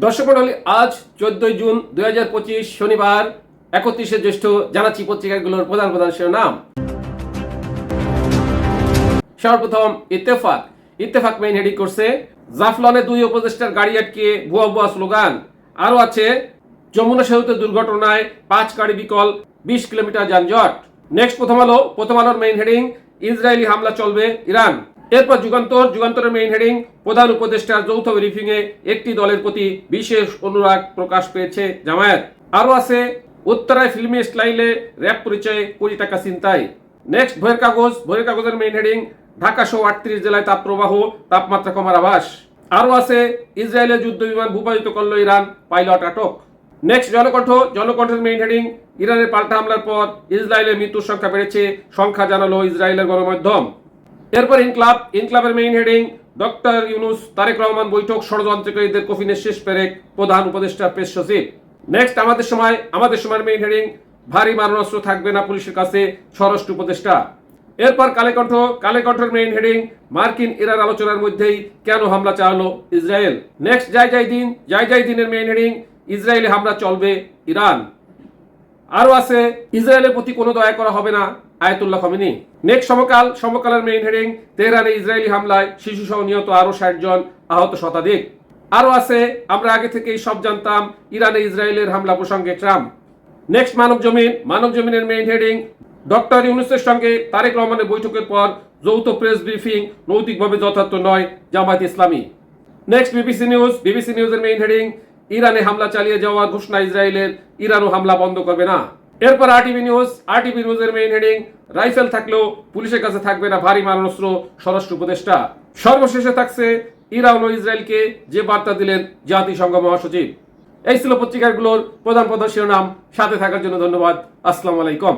দর্শক মণ্ডলী, আজ 14 জুন 2025 শনিবার 31শে জ্যৈষ্ঠ। জানাচ্ছি পত্রিকাগুলোর প্রধান প্রধান শিরোনাম। সর্বপ্রথম ইত্তেফাক মেইন হেডিং করছে জাফলনে 2 উপদেষ্টার গাড়ি আটকে ভুয়া ভুয়া স্লোগান। আরো আছে যমুনা সেতুতে দুর্ঘটনায় 5 গাড়ি বিকল, 20 কিলোমিটার যানজট। নেক্সট প্রথম আলোর মেইন হেডিং ইসরায়েলি হামলা চলবে ইরান। এরপর যুগান্তরের মেইন হেডিং প্রধান উপদেষ্টার যৌথ ব্রিফিং এ একটি দলের প্রতি বিশেষ অনুরাগ প্রকাশ পেয়েছে জামায়াত। আরো আছে উত্তরায় ফিল্মি স্টাইলে র‍্যাব পরিচয়ে কোটি টাকা ছিনতাই। নেক্সট ভোরের কাগজের মেইন হেডিং ঢাকা সহ 38 জেলায় তাপপ্রবাহ, তাপমাত্রা কমার আভাস। আরো আছে ইসরায়েলের যুদ্ধ বিমান ভূপাতিত করল ইরান, পাইলট আটক। নেক্সট জনকণ্ঠের মেইন হেডিং ইরানের পাল্টা হামলার পর ইসরায়েলের মৃত্যুর সংখ্যা বেড়েছে, সংখ্যা জানালো ইসরায়েলের গণমাধ্যম। এরপর ইনক্লাবের main heading doctor Yunus Tarique Rahman বৈঠক, ষড়যন্ত্রকারীদের কফিনের শেষ পেরেক, প্রধান উপদেষ্টা প্রেস সচিব। নেক্সট আমাদের সময়ের মেইন হেডিং ভারী মারণাস্ত্র থাকবে না পুলিশের কাছে, স্বরাষ্ট্র উপদেষ্টা। এরপর কালেকণ্ঠের মেইন হেডিং মার্কিন ইরান আলোচনার মধ্যেই কেন হামলা চালালো ইসরায়েল। নেক্সট যাই দিনের মেইন হেডিং ইসরায়েলি হামলা চলবে ইরান। আরো আছে ইসরায়েলের প্রতি কোনো দয়া করা হবে না, আয়াতুল্লাহ খামেনি। নেক্সট সমকালের মেইন হেডিং তেহরানে ইসরায়েলি হামলায় শিশু সহ নিহত আরো 60 জন, আহত শতাধিক। আরো আছে আমরা আগে থেকেই সব জানতাম, ইরানে ইসরায়েলের হামলা প্রসঙ্গে ট্রাম্প। নেক্সট মানবজমিনের মেইন হেডিং ডক্টর ইউনুসের সঙ্গে তারেক রহমানের বৈঠকের পর যৌথ প্রেস ব্রিফিং নৈতিকভাবে যথার্থ নয়, জামায়াত ইসলামী। নেক্সট বিবিসি নিউজের মেইন হেডিং ইরানে হামলা চালিয়ে যাওয়ার ঘোষণা ইসরায়েলের, ইরানও হামলা বন্ধ করবে না। এরপর আরটিভি নিউজের মেইন হেডিং রাইফেল থাকলেও পুলিশের কাছে থাকবে না ভারী মারণাস্ত্র, স্বরাষ্ট্র উপদেষ্টা। সর্বশেষে থাকছে ইরান ও ইসরায়েলকে যে বার্তা দিলেন জাতিসংঘ মহাসচিব। এই ছিল পত্রিকাগুলোর প্রধান শিরোনাম। সাথে থাকার জন্য ধন্যবাদ। আসসালামু আলাইকুম।